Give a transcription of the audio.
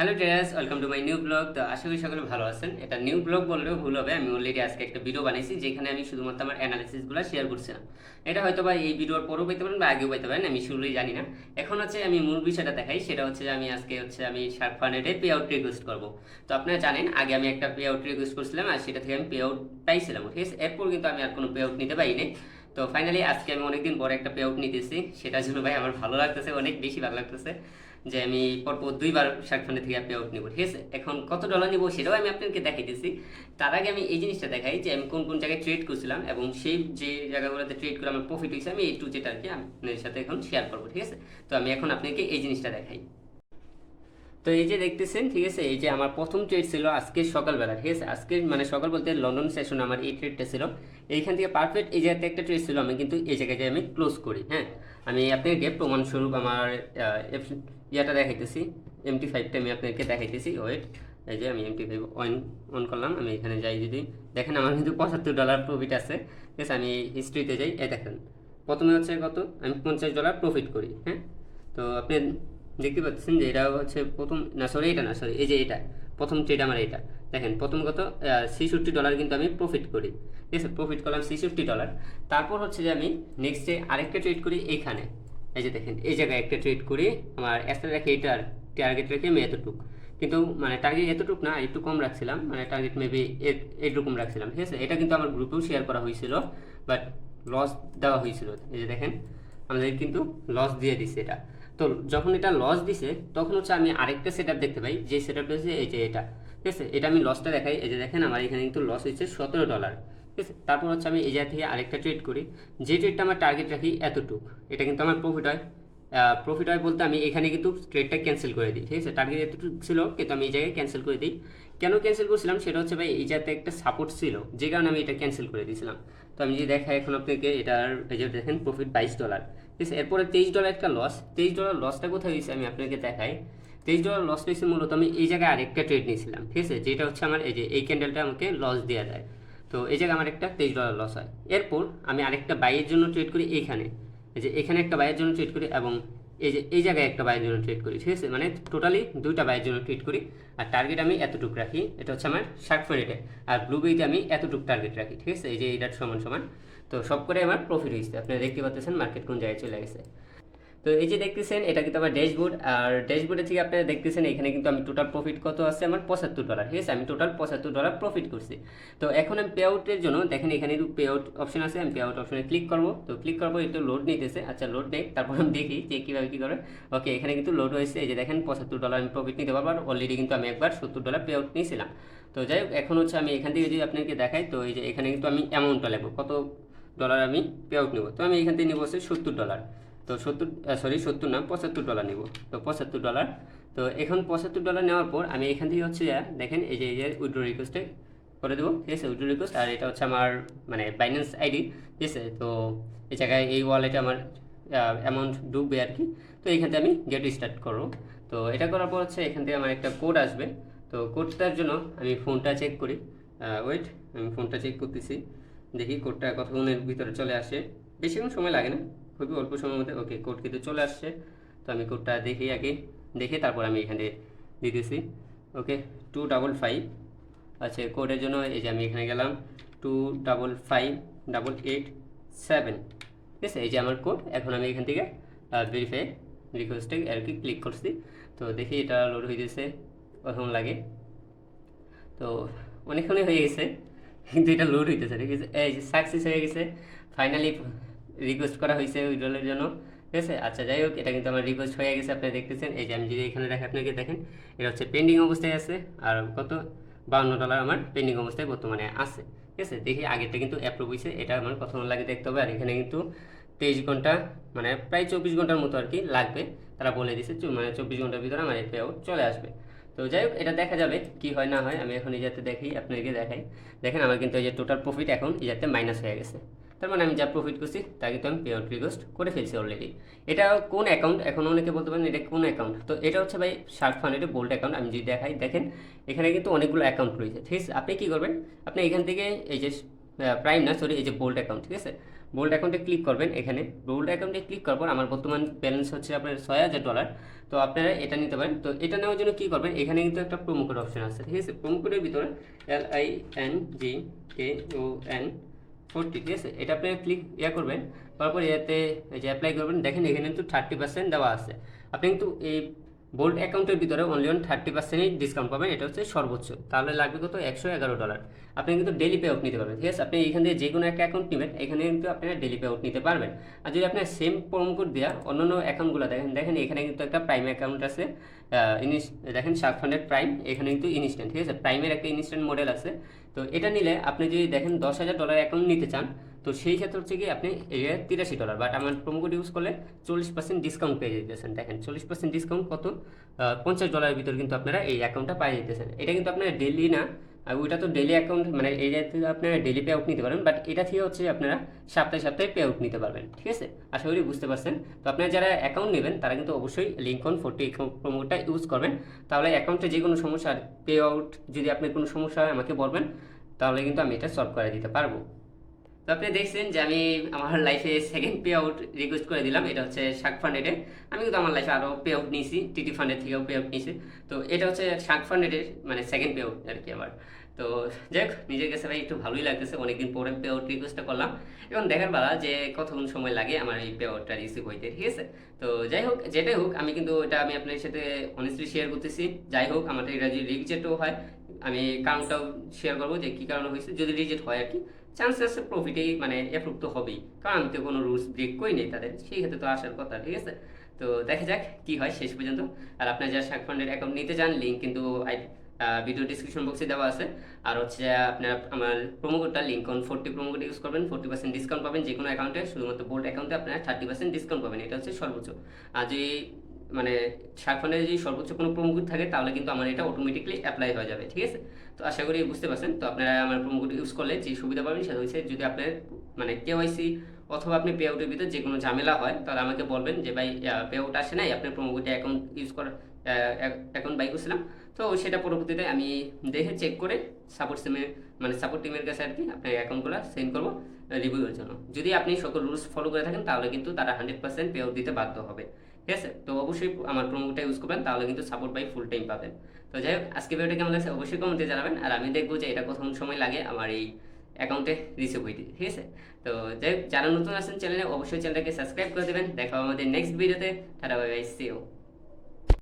Hello traders, welcome to my new blog. তো আশা করি সকলে ভালো আছেন। এটা নিউ ব্লগ বললেও ভুল হবে। আমি অলরেডি আজকে একটা ভিডিও বানাইছি যেখানে আমি শুধুমাত্র আমার অ্যানালিসিসগুলো শেয়ার করছিলাম। এটা হয়তো বা এই ভিডিওর পরেও পেতে পারেন বা আগেও পেতে পারেন, আমি শুরুই জানি না। এখন হচ্ছে আমি মূল বিষয়টা দেখাই, সেটা হচ্ছে যে আমি আজকে আমি শার্ক ফান্ডে পে আউট রিকোয়েস্ট করবো। তো আপনারা জানেন আগে আমি একটা পে আউট রিকোয়েস্ট করছিলাম আর সেটা থেকে আমি পে আউট পাইছিলাম, ঠিক আছে। এরপর কিন্তু আমি আর কোনো পে আউট নিতে পারিনি। তো ফাইনালি আজকে আমি অনেকদিন পরে একটা পে আউট নিতেছি, সেটার জন্য ভাই আমার ভালো লাগতেছে, অনেক বেশি ভালো লাগতেছে যে আমি পরপর দুইবার শার্ক ফান্ডে থেকে পে আউট নিব, ঠিক আছে। এখন কত ডলার নিব সেটাও আমি আপনাকে দেখাইতেছি। তার আগে আমি এই জিনিসটা দেখাই যে আমি কোন কোন জায়গায় ট্রেড করছিলাম এবং সেই যে জায়গাগুলোতে ট্রেড করে আমার প্রফিট হয়েছে আমি এই টু যেটা আর কি আপনাদের সাথে এখন শেয়ার করবো, ঠিক আছে। তো আমি এখন আপনাকে এই জিনিসটা দেখাই। তো এই যে দেখতেছেন, ঠিক আছে, এই যে আমার প্রথম ট্রেড ছিল আজকে সকালবেলা, ঠিক আছে। আজকে মানে সকাল বলতে লন্ডন সেশন আমার এই ট্রেডটা ছিল। এইখান থেকে পারফেক্ট এই জায়গাতে একটা ট্রেড ছিল, আমি কিন্তু এই জায়গায় আমি ক্লোজ করি। হ্যাঁ, আমি আপনাকে প্রমাণস্বরূপ আমার ইয়াটা দেখাইতেছি। MT5টা আমি আপনাকে দেখাইতেছি, ওয়েট। এই যে আমি MT5 অন করলাম, আমি এখানে যাই, যদি দেখেন আমার কিন্তু $75 প্রফিট আছে, ঠিক আছে। আমি হিস্ট্রিতে যাই, এই দেখেন প্রথমে হচ্ছে কত, আমি $50 প্রফিট করি। হ্যাঁ, তো আপনি দেখতে পাচ্ছেন যে এটা হচ্ছে প্রথম, না সরি এটা না, সরি এই যে এটা প্রথম ট্রেড আমার। এটা দেখেন প্রথম কত, $66 কিন্তু আমি প্রফিট করি, ঠিক আছে। প্রফিট করলাম $66। তারপর হচ্ছে যে আমি নেক্সট ডে আরেকটা ট্রেড করি এইখানে। এই যে দেখেন এই জায়গায় একটা ট্রেড করি, আমার অ্যাসেট রেখে এটার টার্গেট রেখে আমি এতটুক, কিন্তু মানে টার্গেট এতটুক না, একটু কম রাখছিলাম, মানে টার্গেট মেবি এরকম রাখছিলাম, ঠিক আছে। এটা কিন্তু আমার গ্রুপেও শেয়ার করা হয়েছিল, বাট লস দেওয়া হয়েছিল। এই যে দেখেন আমাদের কিন্তু লস দিয়ে দিচ্ছে এটা। তো যখন এটা লস দিছে তখন হচ্ছে আমি আরেকটা সেট দেখতে পাই, যে সেট আপটা হচ্ছে এই যে এটা, ঠিক আছে। এটা আমি লসটা দেখাই, এই যে দেখেন আমার এখানে কিন্তু লস হয়েছে $17, ঠিক আছে। তারপর হচ্ছে আমি এই জায়গা থেকে আরেকটা ট্রেড করি, যে ট্রেডটা আমার টার্গেট রাখি এতটুকু, এটা কিন্তু আমার প্রফিট হয়। প্রফিট হয় বলতে আমি এখানে কিন্তু ট্রেডটা ক্যান্সেল করে দিই, ঠিক আছে। টার্গেট এতটুকু ছিল কিন্তু আমি এই জায়গায় ক্যান্সেল করে দিই। কেন ক্যান্সেল করছিলাম সেটা হচ্ছে ভাই, এই জায়গাতে একটা সাপোর্ট ছিল যে কারণে আমি এটা ক্যান্সেল করে দিয়েছিলাম। তো আমি যদি দেখাই এখন আপনাকে, এটার এই যে দেখেন প্রফিট $22, ঠিক আছে। এরপরে $23 একটা লস। $23 লসটা কোথায় হয়েছে আমি আপনাকে দেখাই। $23 লস হয়েছে মূলত আমি এই জায়গায় আরেকটা ট্রেড নিয়েছিলাম, ঠিক আছে, যেটা হচ্ছে আমার এই যে এই ক্যান্ডেলটা আমাকে লস দেওয়া যায়। তো এই জায়গায় আমার একটা $23 লস হয়। এরপর আমি আরেকটা বাইয়ের জন্য ট্রেড করি এইখানে, এই যে এখানে একটা বাইয়ের জন্য ট্রেড করি এবং এই যে এই জায়গায় একটা বাইয়ের জন্য ট্রেড করি, ঠিক আছে। মানে টোটালি দুইটা বাইয়ের জন্য ট্রেড করি। আর টার্গেট আমি এতটুকু রাখি, এটা হচ্ছে আমার শার্ক ফেরিটে। আর ব্লুবেরিতে আমি এতটুকু টার্গেট রাখি, ঠিক আছে। এই যে এইটার সমান সমান। তো সব করে আমার প্রফিট হয়েছে, আপনারা দেখতে পাচ্ছেন মার্কেট কোন জায়গায় চলে গেছে। তো এই যে দেখতেছেন এটা কিন্তু আমার ড্যাশবোর্ড, আর ড্যাশবোর্ডে থেকে আপনারা দেখতেছেন এখানে কিন্তু আমি টোটাল প্রফিট কত আছে আমার $75, ঠিক আছে। আমি টোটাল $75 প্রফিট করছি। তো এখন আমি পে আউটের জন্য দেখেন এখানে পে আউট অপশন আছে, আমি পে আউট অপশনে ক্লিক করবো। তো ক্লিক করবো, একটু লোড নিতেছে, আচ্ছা লোড নেই, তারপর আমি দেখি যে কীভাবে কী করে। ওকে, এখানে কিন্তু লোড হয়েছে, এই যে দেখেন $75 আমি প্রফিট নিতে পারবো। আর অলরেডি কিন্তু আমি একবার $70 পে আউট নিয়েছিলাম। তো যাই হোক, এখন হচ্ছে আমি এখান থেকে যদি আপনাকে দেখাই, তো এই যে এখানে কিন্তু আমি অ্যামাউন্টটা লাগবো, কত ডলার আমি পে আউট নেবো। তো আমি এখান থেকে নেবো হচ্ছে $70। তো 70 না, $75 নেব। তো $75। তো এখন $75 নেওয়ার পর আমি এখান থেকে হচ্ছে দেখেন এই যে উইথড্র রিকোয়েস্টে করে দেবো, ঠিক আছে, উইথড্র রিকোয়েস্ট। আর এটা হচ্ছে আমার মানে বাইন্যান্স আইডি, ঠিক আছে। তো এই জায়গায় এই ওয়ালেটে আমার অ্যামাউন্ট ঢুকবে আর কি। তো এইখান থেকে আমি গেট স্টার্ট করবো। তো এটা করার পর হচ্ছে এখান থেকে আমার একটা কোড আসবে। তো কোডটার জন্য আমি ফোনটা চেক করি, ওয়েট, আমি ফোনটা চেক করতেছি, দেখি কোডটা কতক্ষণের ভিতরে চলে আসে। বেশিক্ষণ সময় লাগে না, খুবই অল্প সময়ের মধ্যে। ওকে, কোড কিন্তু চলে আসছে। তো আমি কোডটা দেখি আগে, দেখে তারপর আমি এখানে দিতেছি। ওকে, 255। আচ্ছা, কোডের জন্য এই যে আমি এখানে গেলাম, 255887, ঠিক আছে। এই যে আমার কোড। এখন আমি এখান থেকে ভেরিফাই রিকোয়েস্টে আর কি ক্লিক করছি। তো দেখি এটা লোড হয়ে গেছে, কতক্ষণ লাগে। তো অনেকক্ষণই হয়ে গেছে কিন্তু এটা লোড হইতেছে, ঠিক আছে। এই যে সাকসেস হয়ে গেছে, ফাইনালি রিকোয়েস্ট করা হয়েছে উইড্রলের জন্য, ঠিক আছে। আচ্ছা যাই হোক, এটা কিন্তু আমার রিকোয়েস্ট হয়ে গেছে, আপনারা দেখতেছেন। এই যে আমি যদি এখানে দেখেন, আপনাকে দেখেন এটা হচ্ছে পেন্ডিং অবস্থায় আছে। আর কত, $52 আমার পেন্ডিং অবস্থায় বর্তমানে আছে, ঠিক আছে। দেখি আগেরটা কিন্তু অ্যাপ্রুভ হয়েছে, এটা আমার কতক্ষণ লাগে দেখতে হবে। আর এখানে কিন্তু 23 ঘন্টা, মানে প্রায় 24 ঘন্টার মতো আর কি লাগবে, তারা বলে দিছে। মানে 24 ঘন্টার ভিতরে আমার পে আউট চলে আসবে। তো যাই হোক, এটা দেখা যাবে কি হয় না হয়। আমি এখন এই যাতে দেখি, আপনাকে দেখাই। দেখেন আমার কিন্তু এই যে টোটাল প্রফিট এখন এই যাতে মাইনাস হয়ে গেছে। তার মানে আমি যা প্রফিট করছি তা কিন্তু আমি পে আউট রিকোয়েস্ট করে ফেলছি অলরেডি। এটা কোন অ্যাকাউন্ট, এখন অনেকে বলতে পারেন এটা কোন অ্যাকাউন্ট। তো এটা হচ্ছে ভাই শার্ক ফান্ড, এটা বোল্ড অ্যাকাউন্ট। আমি যদি দেখাই, দেখেন এখানে কিন্তু অনেকগুলো অ্যাকাউন্ট রয়েছে, ঠিক আছে। আপনি কী করবেন, আপনি এখান থেকে এই যে প্রাইম না, সরি, এই যে বোল্ড অ্যাকাউন্ট, ঠিক আছে, বোল্ড অ্যাকাউন্টে ক্লিক করবেন। এখানে বোল্ড অ্যাকাউন্টে ক্লিক করার পর আমার বর্তমান ব্যালেন্স হচ্ছে আপনার $6000। তো আপনারা এটা নিতে পারেন। তো এটা নেওয়ার জন্য কী করবেন, এখানে কিন্তু একটা প্রোমো কোড অপশন আছে, ঠিক আছে? প্রোমো কোডের ভিতরে LINGKON40, ঠিক আছে? এটা আপনি করবেন, তারপর এতে যে অ্যাপ্লাই করবেন। দেখেন এখানে কিন্তু 30% দেওয়া আছে। আপনি কিন্তু এই বোল্ড অ্যাকাউন্টের ভিতরে অনলি 30%ই ডিসকাউন্ট পাবেন, এটা হচ্ছে সর্বোচ্চ। তাহলে লাগবে কত, $111। আপনি কিন্তু ডেলি পে আউট নিতে পারবেন, ঠিক আছে? আপনি এখান থেকে যে কোনো একটা অ্যাকাউন্ট নেবেন, এখানে কিন্তু আপনারা ডেলি পে আউট নিতে পারবেন। আর যদি আপনার সেম প্রোমো কোড দেওয়া অন্যান্য অ্যাকাউন্টগুলো দেখেন এখানে কিন্তু একটা প্রাইম অ্যাকাউন্ট আছে, দেখেন শার্ক ফান্ডের প্রাইম, এখানে কিন্তু ইনস্ট্যান্ট, ঠিক আছে? প্রাইমের একটা ইনস্ট্যান্ট মডেল আছে। তো এটা নিলে আপনি যদি দেখেন $10,000 অ্যাকাউন্ট নিতে চান, তো সেই ক্ষেত্রে হচ্ছে কি আপনি $83। বাট আমার প্রোমো কোড ইউজ করলে 40% ডিসকাউন্ট পেয়ে যেতেছেন। দেখেন 40% ডিসকাউন্ট কত, $50 ভিতরে কিন্তু আপনারা এই অ্যাকাউন্টটা পাই যেতেছেন। এটা কিন্তু আপনারা ডেলি না, আর ওইটা তো ডেলি অ্যাকাউন্ট, মানে এই থেকে আপনারা ডেলি পে আউট নিতে পারেন, বাট এটা থেকে হচ্ছে আপনারা সপ্তাহে সপ্তাহে পে আউট নিতে পারবেন, ঠিক আছে? আশা করি বুঝতে পারছেন। তো আপনারা যারা অ্যাকাউন্ট নেবেন তারা কিন্তু অবশ্যই LinkedIn40 প্রোমোটা ইউজ করবেন। তাহলে অ্যাকাউন্টে যে কোনো সমস্যা, পে আউট যদি আপনার কোনো সমস্যা হয় আমাকে বলবেন, তাহলে কিন্তু আমি এটা সলভ করে দিতে পারবো। তো আপনি দেখছেন যে আমি আমার লাইফে সেকেন্ড পে আউট রিকোয়েস্ট করে দিলাম, এটা হচ্ছে শার্ক ফান্ডেডে। আমি কিন্তু আমার লাইফে আরও পে আউট নিয়েছি, টিটি ফান্ডের থেকেও পে আউট নিয়েছি। তো এটা হচ্ছে শার্ক ফান্ডেডের মানে সেকেন্ড পে আউট আর কি আমার। তো যাই হোক, নিজের কাছে ভাই একটু ভালোই লাগতেছে, অনেকদিন পরে পে আউট রিকোয়েস্টটা করলাম। এবং দেখার বেলা যে কতক্ষণ সময় লাগে আমার এই পে আউটটা রিসিভ হইতে, ঠিক আছে? তো যাই হোক, যেটাই হোক, আমি কিন্তু এটা আমি আপনার সাথে অনেস্টলি শেয়ার করতেছি। যাই হোক, আমার এটা যদি রিজেক্টও হয়, আমি কারণটাও শেয়ার করবো যে কী কারণে হয়েছে। যদি রিজেক্ট হয় আর কি, চান্সেস প্রফিটেই মানে অ্যাপ্রুভ তো হবেই, কারণ আমি তো কোনো রুলস ব্রেক করি নেই তাদের, সেই ক্ষেত্রে তো আসার কথা, ঠিক আছে? তো দেখা যাক কি হয় শেষ পর্যন্ত। আর আপনার যারা শার্ক ফান্ডের অ্যাকাউন্ট নিতে চান, লিঙ্ক কিন্তু ভিডিও ডিসক্রিপশন বক্সে দেওয়া আছে। আর হচ্ছে আপনার আমার প্রোমো কোডটা LinkedIn40 প্রোমো কোড ইউজ করবেন, 40% ডিসকাউন্ট পাবেন যে কোনো অ্যাকাউন্টে। শুধুমাত্র বোল্ড অ্যাকাউন্টে আপনার 30% ডিসকাউন্ট পাবেন, এটা হচ্ছে সর্বোচ্চ। আর যদি মানে শার্ক ফান্ডে যদি সর্বোচ্চ কোনো প্রোমো কোড থাকে, তাহলে কিন্তু আমার এটা অটোমেটিকলি অ্যাপ্লাই হয়ে যাবে, ঠিক আছে? তো আশা করি বুঝতে পারছেন। তো আপনারা আমার প্রোমো কোড ইউজ করলে যে সুবিধা পাবেন সেটা হচ্ছে, যদি আপনার মানে কেওয়াইসি অথবা আপনি পে আউটের ভিতরে যে কোনো ঝামেলা হয়, তাহলে আমাকে বলবেন যে ভাই পে আউট আসে নাই, আপনার প্রোমো কোডে অ্যাকাউন্ট ইউজ করার অ্যাকাউন্ট বাই করছিলাম। তো সেটা পরবর্তীতে আমি দেখে চেক করে সাপোর্ট সাপোর্ট টিমের কাছে আর কি আপনার অ্যাকাউন্টগুলো সেন্ড করবো রিভিউয়ের জন্য। যদি আপনি সকল রুলস ফলো করে থাকেন, তাহলে কিন্তু তারা 100% পে আউট দিতে বাধ্য হবে, ঠিক আছে? তো অবশ্যই আমার প্রোমোটা ইউজ করবেন, তাহলে কিন্তু সাপোর্ট বাই ফুল টাইম পাবেন। তো যাই হোক, আজকে ভিডিওটা কেমন লাগছে অবশ্যই কমেন্টে জানাবেন। আর আমি দেখবো যে এটা কতক্ষণ সময় লাগে আমার এই অ্যাকাউন্টে রিসিভ হইতে, ঠিক আছে? তো যাই হোক, যারা নতুন আছেন চ্যানেলে, অবশ্যই চ্যানেলটাকে সাবস্ক্রাইব করে দেবেন। দেখা হবে আমাদের নেক্সট ভিডিওতে। Tata, bye bye, see you.